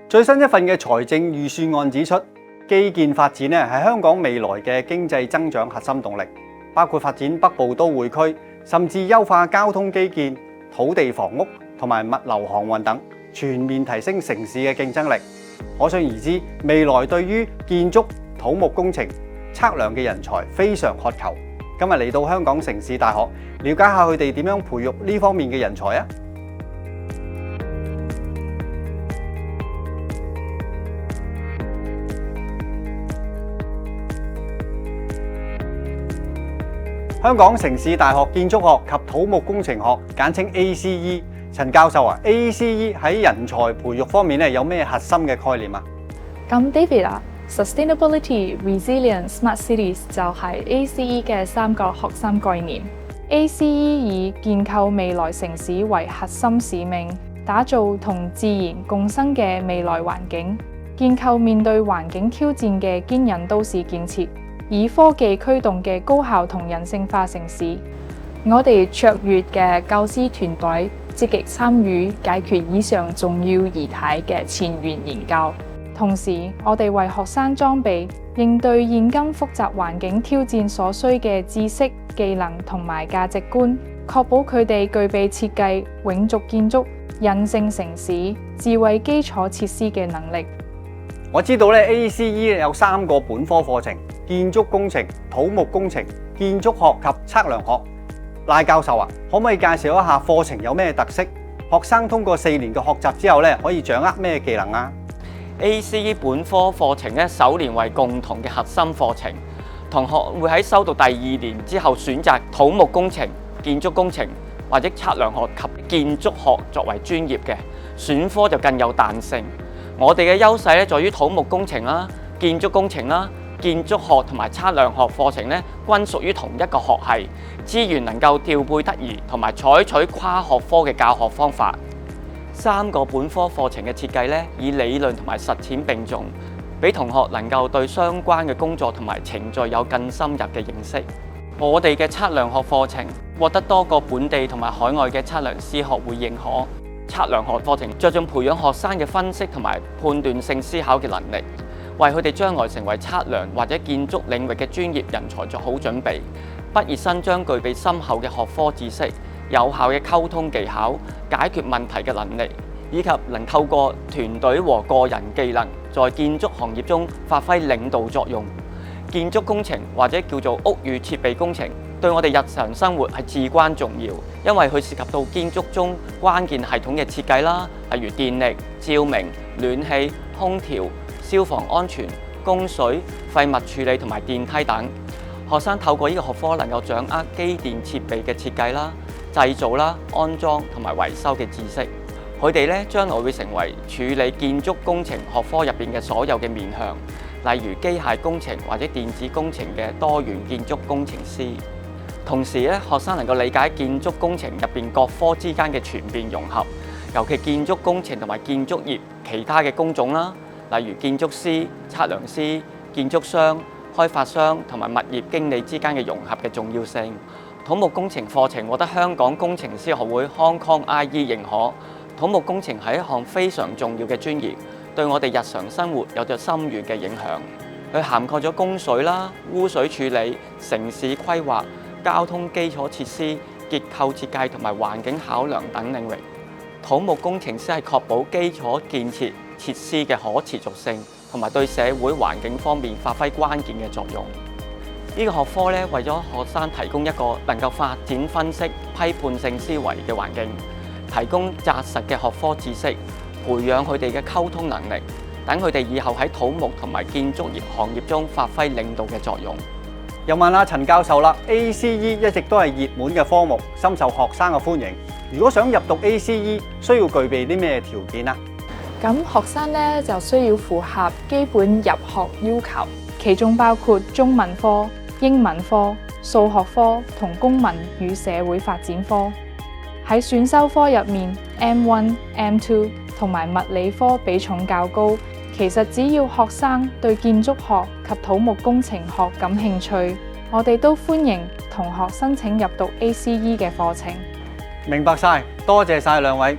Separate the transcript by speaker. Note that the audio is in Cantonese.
Speaker 1: 最新一份嘅財政預算案指出，基建發展咧係香港未來嘅經濟增長核心動力，包括發展北部都會區，甚至優化交通基建、土地房屋同埋物流航運等，全面提升城市嘅競爭力。可想而知，未來對於建築、土木工程、測量嘅人才非常渴求。今日嚟到香港城市大學，了解下佢哋點樣培育呢方面嘅人才啊！香港城市大學建築學及土木工程學，簡稱 ACE。陳教授啊 ，ACE 喺人才培育方面咧有咩核心嘅概念啊？
Speaker 2: 咁 David 啊 ，Sustainability、Resilience、Smart Cities 就係 ACE 嘅3個核心概念。ACE 以建構未來城市為核心使命，打造同自然共生嘅未來環境，建構面對環境挑戰嘅堅韌都市建設，以科技驅動嘅高效同人性化城市。我哋卓越嘅教師團隊積極參與解決以上重要議題嘅前沿研究，同時我哋為學生裝備應對現今複雜環境挑戰所需嘅知識、技能同埋價值觀，確保佢哋具備設計、永續建築、韌性城市、智慧基礎設施嘅能力。
Speaker 1: 我知道咧 ACE 有3個本科課程：建築工程、土木工程、建築學及測量學。賴教授啊，可唔可以介紹一下課程有咩特色？學生通過4年嘅學習之後咧，可以掌握咩技能啊？
Speaker 3: ACE 本科課程咧，首年為共同嘅核心課程，同學會喺修讀第2年之後選擇土木工程、建築工程或者測量學及建築學作為專業嘅，選科就更有彈性。我哋嘅優勢咧，在於土木工程啦、建築工程啦、建築學同埋測量學課程咧，均屬於同一個學系，資源能夠調配得宜，同埋採取跨學科嘅教學方法。3個本科課程嘅設計咧，以理論同埋實踐並重，俾同學能夠對相關嘅工作同埋程序有更深入嘅認識。我哋嘅測量學課程獲得多個本地同埋海外嘅測量師學會認可。測量學課程着重培養學生嘅分析同埋判斷性思考嘅能力，為佢哋將來成為測量或者建築領域嘅專業人才做好準備。畢業生將具備深厚嘅學科知識、有效嘅溝通技巧、解決問題嘅能力，以及能透過團隊和個人技能，在建築行業中發揮領導作用。建築工程或者叫做屋宇設備工程，對我哋日常生活係至關重要，因為佢涉及到建築中關鍵系統嘅設計啦，例如電力、照明、暖氣、空調、消防安全、供水、廢物處理同埋電梯等。學生透過呢個學科能夠掌握機電設備嘅設計啦、製造啦、安裝同埋維修嘅知識。佢哋咧將來會成為處理建築工程學科入邊嘅所有嘅面向，例如機械工程或者電子工程嘅多元建築工程師。同時咧，學生能夠理解建築工程入邊各科之間嘅全面融合，尤其建築工程同埋建築業其他嘅工種啦，例如建築師、測量師、建築商、開發商同埋物業經理之間嘅融合嘅重要性。土木工程課程獲得香港工程師學會 Hong Kong IE 認可。土木工程係一項非常重要嘅專業，對我哋日常生活有着深遠嘅影響。佢涵蓋咗供水啦、污水處理、城市規劃、交通基礎設施、結構設計同埋環境考量等領域。土木工程師係確保基礎建設設施嘅可持續性，同埋對社會環境方面發揮關鍵嘅作用。呢個學科咧，為咗學生提供一個能夠發展分析、批判性思維嘅環境，提供紮實嘅學科知識，培養佢哋嘅溝通能力，等佢哋以後喺土木同埋建築業行業中發揮領導嘅作用。
Speaker 1: 又問下陳教授啦 ，ACE 一直都係熱門嘅科目，深受學生嘅歡迎。如果想入讀 ACE，需要具備啲咩條件啊？
Speaker 2: 咁學生咧就需要符合基本入學要求，其中包括中文科、英文科、數學科同公民與社會發展科。喺選修科入面 ，M1、M2 同埋物理科比重較高。其實只要學生對建築學及土木工程學感興趣，我哋都歡迎同學申請入讀 ACE 嘅課程。
Speaker 1: 明白晒，多謝晒兩位。